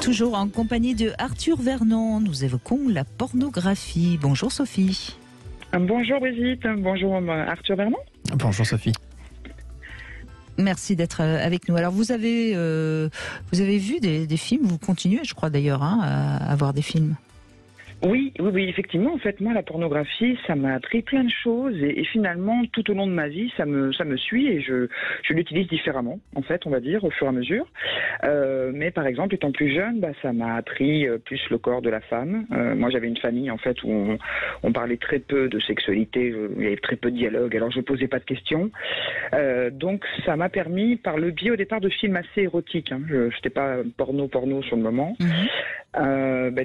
Toujours en compagnie de Arthur Vernon, nous évoquons la pornographie. Bonjour Sophie. Bonjour Brigitte, bonjour Arthur Vernon. Bonjour Sophie. Merci d'être avec nous. Alors vous avez vu des films, vous continuez je crois d'ailleurs à voir des films. Oui, effectivement. En fait, moi, la pornographie, ça m'a appris plein de choses et finalement, tout au long de ma vie, ça me suit et je l'utilise différemment, en fait, on va dire, au fur et à mesure. Mais par exemple, étant plus jeune, ça m'a appris plus le corps de la femme. Moi, j'avais une famille, en fait, où on parlait très peu de sexualité, il y avait très peu de dialogue, alors je posais pas de questions. Donc, ça m'a permis, par le biais au départ de films assez érotiques, je n'étais pas porno sur le moment,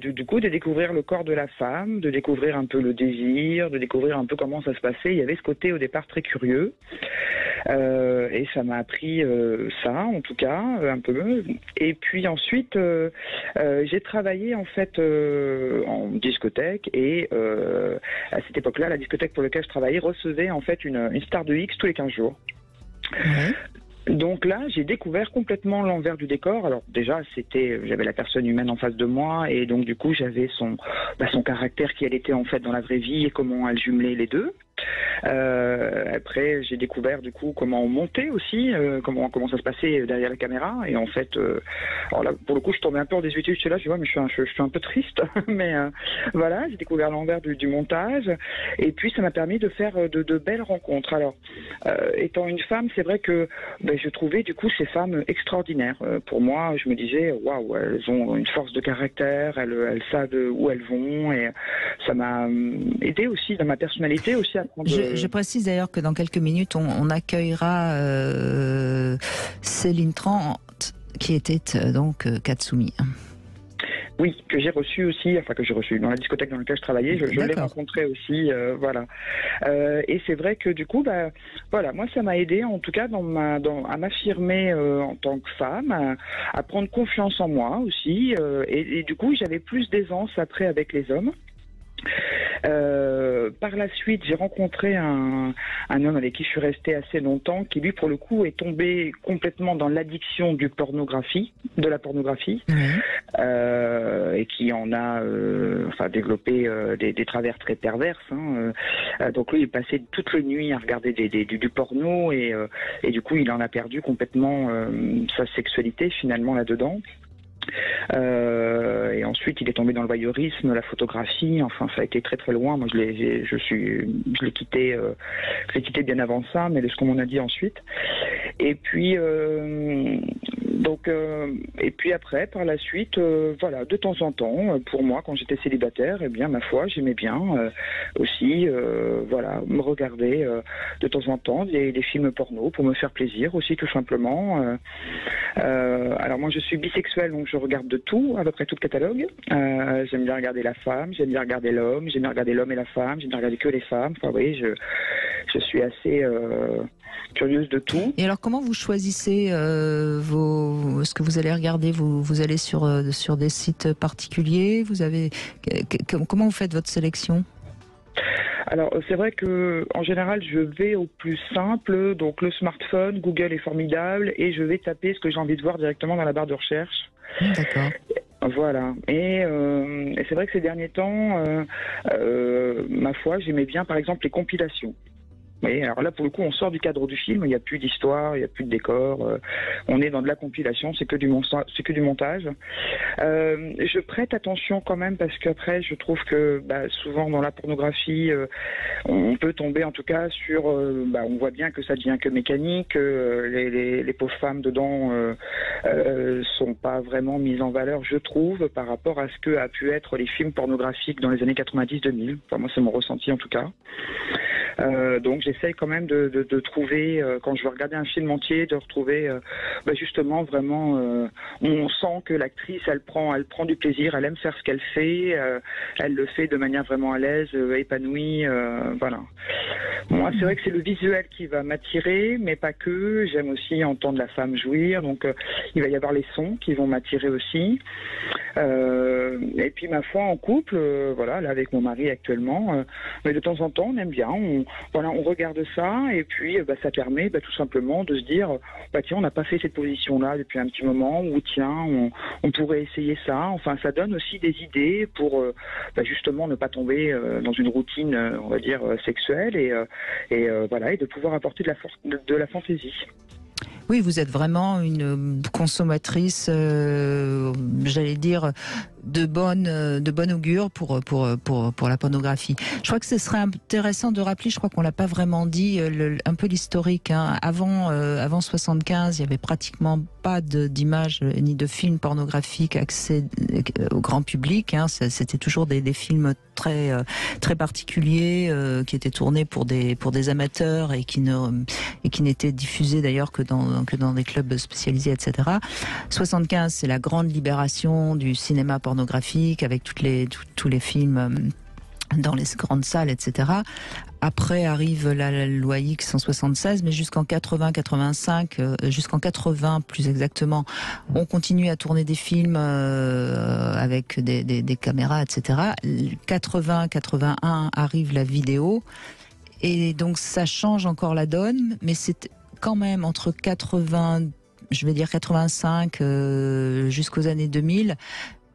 du coup, de découvrir le corps de la femme, de découvrir un peu le désir, de découvrir un peu comment ça se passait. Il y avait ce côté au départ très curieux et ça m'a appris ça en tout cas un peu. Et puis ensuite j'ai travaillé en fait en discothèque et à cette époque-là, la discothèque pour laquelle je travaillais recevait en fait une star de X tous les 15 jours. Ouais. Donc là, j'ai découvert complètement l'envers du décor. Alors déjà, j'avais la personne humaine en face de moi et donc du coup, j'avais son caractère qui elle était en fait dans la vraie vie et comment elle jumelait les deux. Après, j'ai découvert du coup comment on montait aussi, comment ça se passait derrière la caméra. Et en fait, alors là, pour le coup, je tombais un peu en désuétude. Je suis là, mais je suis un peu triste. Mais voilà, j'ai découvert l'envers du montage. Et puis, ça m'a permis de faire de belles rencontres. Alors, étant une femme, c'est vrai que je trouvais du coup ces femmes extraordinaires. Pour moi, je me disais, waouh, elles ont une force de caractère, elles savent où elles vont. Et ça m'a aidé aussi dans ma personnalité aussi à prendre... Je précise d'ailleurs que dans quelques minutes, on accueillera Céline Trant, qui était donc Katsumi. Oui, que j'ai reçu aussi, dans la discothèque dans laquelle je travaillais, je l'ai rencontré aussi, voilà. Et c'est vrai que du coup, voilà, moi ça m'a aidé en tout cas à m'affirmer en tant que femme, à prendre confiance en moi aussi, et du coup j'avais plus d'aisance après avec les hommes. Par la suite, j'ai rencontré un homme avec qui je suis restée assez longtemps, qui lui, pour le coup, est tombé complètement dans l'addiction de la pornographie, et qui en a développé des travers très perverses. Donc lui, il passait toute la nuit à regarder du porno, et du coup, il en a perdu complètement sa sexualité finalement là-dedans. Et ensuite il est tombé dans le voyeurisme, la photographie, enfin ça a été très très loin. Moi je l'ai quitté bien avant ça, mais de ce qu'on m'en a dit ensuite. Et puis et puis après par la suite, voilà, de temps en temps, pour moi quand j'étais célibataire, eh bien ma foi j'aimais bien aussi voilà, me regarder de temps en temps des films porno pour me faire plaisir aussi tout simplement. Alors moi je suis bisexuelle, donc je regarde de tout, à peu près tout le catalogue. J'aime bien regarder la femme, j'aime bien regarder l'homme, j'aime bien regarder l'homme et la femme, j'aime bien regarder que les femmes. Enfin, vous voyez, je suis assez curieuse de tout. Et alors, comment vous choisissez ce que vous allez regarder? Vous allez sur des sites particuliers? Comment vous faites votre sélection? Alors c'est vrai que en général je vais au plus simple, donc le smartphone, Google est formidable et je vais taper ce que j'ai envie de voir directement dans la barre de recherche. D'accord. Voilà. Et c'est vrai que ces derniers temps, ma foi, j'aimais bien par exemple les compilations. Oui, alors là, pour le coup, on sort du cadre du film, il n'y a plus d'histoire, il n'y a plus de décor, on est dans de la compilation, c'est que du montage. Je prête attention quand même parce qu'après, je trouve que souvent dans la pornographie, on peut tomber en tout cas sur... on voit bien que ça devient que mécanique, les pauvres femmes dedans sont pas vraiment mises en valeur, je trouve, par rapport à ce que a pu être les films pornographiques dans les années 90-2000. Enfin, moi, c'est mon ressenti en tout cas. Donc j'essaye quand même de trouver, quand je veux regarder un film entier, de retrouver justement vraiment, on sent que l'actrice elle prend du plaisir, elle aime faire ce qu'elle fait, elle le fait de manière vraiment à l'aise, épanouie, voilà. Moi c'est vrai que c'est le visuel qui va m'attirer, mais pas que, j'aime aussi entendre la femme jouir, donc il va y avoir les sons qui vont m'attirer aussi. Et puis ma foi en couple, voilà, là avec mon mari actuellement, mais de temps en temps on aime bien, on regarde ça et puis ça permet tout simplement de se dire, tiens, on n'a pas fait cette position-là depuis un petit moment, ou tiens, on pourrait essayer ça. Enfin, ça donne aussi des idées pour justement ne pas tomber dans une routine, on va dire, sexuelle et de pouvoir apporter de la fantaisie. Oui, vous êtes vraiment une consommatrice, j'allais dire, de bonne augure pour la pornographie. Je crois que ce serait intéressant de rappeler, je crois qu'on l'a pas vraiment dit, un peu l'historique. Hein. Avant 75, il y avait pratiquement pas d'images ni de films pornographiques accès au grand public. Hein. C'était toujours des films très très particuliers qui étaient tournés pour des amateurs et qui n'étaient diffusés d'ailleurs que dans des clubs spécialisés, etc. 75, c'est la grande libération du cinéma pornographique avec tous les films dans les grandes salles, etc. Après arrive la loi X en 76, mais jusqu'en 80-85, jusqu'en 80 plus exactement, on continue à tourner des films avec des caméras, etc. 80-81 arrive la vidéo, et donc ça change encore la donne, mais c'est quand même entre 85 jusqu'aux années 2000,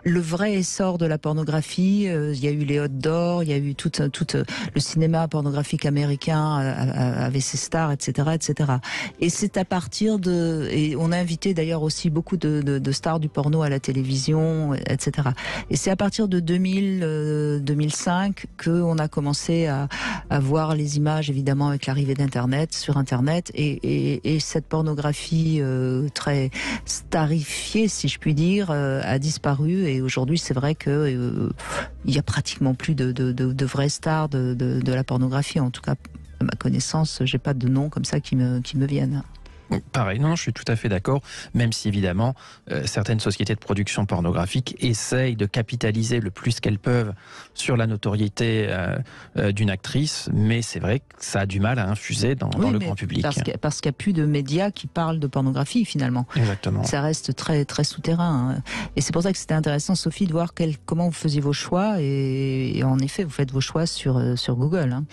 le vrai essor de la pornographie. Il y a eu les Hot d'Or, il y a eu tout le cinéma pornographique américain avait ses stars, etc., etc. Et c'est à partir et on a invité d'ailleurs aussi beaucoup de stars du porno à la télévision, etc. Et c'est à partir de 2005 qu'on a commencé à voir les images, évidemment, avec l'arrivée d'Internet, sur Internet, et cette pornographie très starifiée, si je puis dire, a disparu. Et aujourd'hui, c'est vrai que il y a pratiquement plus de vraies stars de la pornographie. En tout cas, à ma connaissance, j'ai pas de noms comme ça qui me viennent. Pareil, non, je suis tout à fait d'accord, même si évidemment certaines sociétés de production pornographique essayent de capitaliser le plus qu'elles peuvent sur la notoriété d'une actrice, mais c'est vrai que ça a du mal à infuser dans le grand public. Parce qu'il n'y a plus de médias qui parlent de pornographie finalement. Exactement. Ça reste très, très souterrain. Hein. Et c'est pour ça que c'était intéressant, Sophie, de voir comment vous faisiez vos choix, et en effet, vous faites vos choix sur Google. Hein.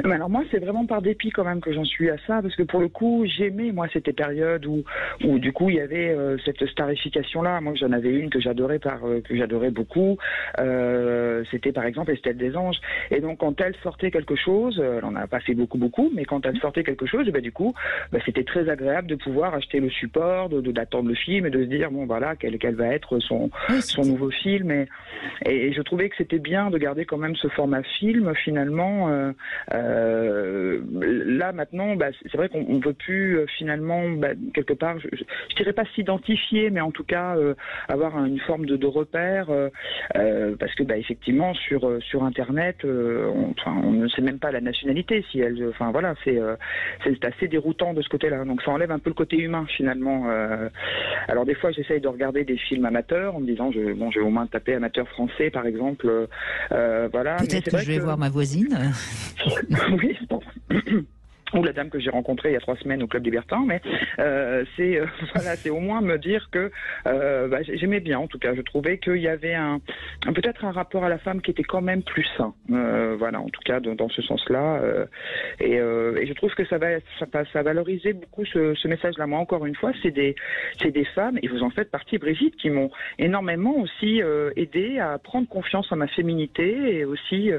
Alors moi, c'est vraiment par dépit quand même que j'en suis à ça, parce que pour le coup, j'aimais moi cette période où du coup il y avait cette starification-là. Moi, j'en avais une que j'adorais beaucoup. C'était par exemple Estelle Desanges. Et donc quand elle sortait quelque chose, elle en a pas fait beaucoup, mais quand elle sortait quelque chose, du coup, c'était très agréable de pouvoir acheter le support, d'attendre le film et de se dire bon voilà quel va être son nouveau film. Et je trouvais que c'était bien de garder quand même ce format film finalement. Là maintenant, c'est vrai qu'on ne veut plus finalement quelque part, je dirais pas s'identifier, mais en tout cas avoir une forme de repère, parce que effectivement sur Internet, on ne sait même pas la nationalité si elle, c'est assez déroutant de ce côté-là. Donc ça enlève un peu le côté humain finalement. Alors des fois j'essaye de regarder des films amateurs en me disant je vais au moins taper amateur français par exemple. Voilà. Peut-être que je vais voir ma voisine. Oui, bon. Ou la dame que j'ai rencontrée il y a 3 semaines au Club Libertin, mais c'est au moins me dire que j'aimais bien. En tout cas, je trouvais qu'il y avait peut-être un rapport à la femme qui était quand même plus sain. En tout cas dans ce sens-là. Et je trouve que ça valorisait beaucoup ce message-là. Moi, encore une fois, c'est des femmes, et vous en faites partie, Brigitte, qui m'ont énormément aussi aidé à prendre confiance en ma féminité et aussi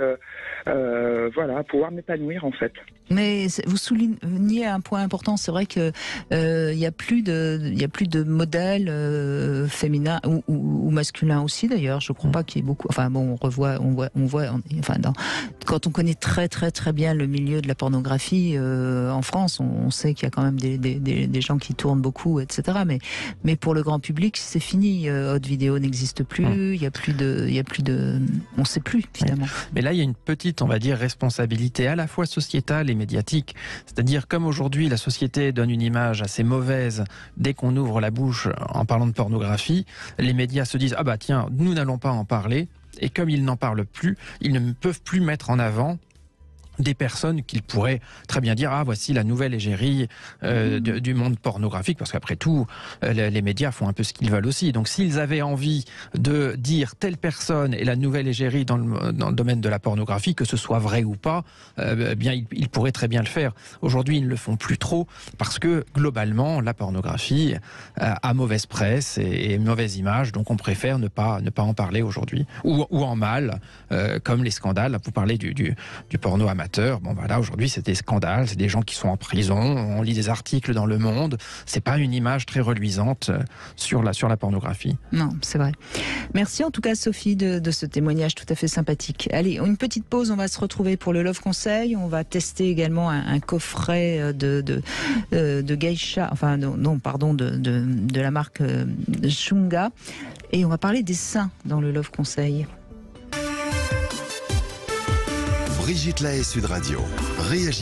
à pouvoir m'épanouir en fait. Mais vous soulignez un point important, c'est vrai que il y a plus de modèles féminins ou masculins aussi d'ailleurs. Je crois pas qu'il y ait beaucoup. Enfin bon, on voit. Quand on connaît très très très bien le milieu de la pornographie en France, on sait qu'il y a quand même des gens qui tournent beaucoup, etc. Mais pour le grand public, c'est fini. Haute vidéo n'existe plus. Il y a plus de. On sait plus finalement. Mais là, il y a une petite, on va dire, responsabilité à la fois sociétale et médiatique. C'est-à-dire, comme aujourd'hui, la société donne une image assez mauvaise dès qu'on ouvre la bouche en parlant de pornographie, les médias se disent « Ah bah tiens, nous n'allons pas en parler ». Et comme ils n'en parlent plus, ils ne peuvent plus mettre en avant des personnes qu'ils pourraient très bien dire voici la nouvelle égérie du monde pornographique, parce qu'après tout les médias font un peu ce qu'ils veulent aussi. Donc s'ils avaient envie de dire telle personne est la nouvelle égérie dans le domaine de la pornographie, que ce soit vrai ou pas, bien ils pourraient très bien le faire. Aujourd'hui ils ne le font plus trop, parce que globalement la pornographie a mauvaise presse et mauvaise image, donc on préfère ne pas en parler aujourd'hui, ou en mal, comme les scandales. Vous parlez du porno amateur. Bon, là, aujourd'hui, c'est des scandales, c'est des gens qui sont en prison, on lit des articles dans Le Monde, c'est pas une image très reluisante sur la pornographie. Non, c'est vrai. Merci en tout cas, Sophie, de ce témoignage tout à fait sympathique. Allez, une petite pause, on va se retrouver pour le Love Conseil, on va tester également un coffret de geisha, enfin, de la marque Shunga, et on va parler des seins dans le Love Conseil. Brigitte Lahaie, Sud Radio. Réagissez.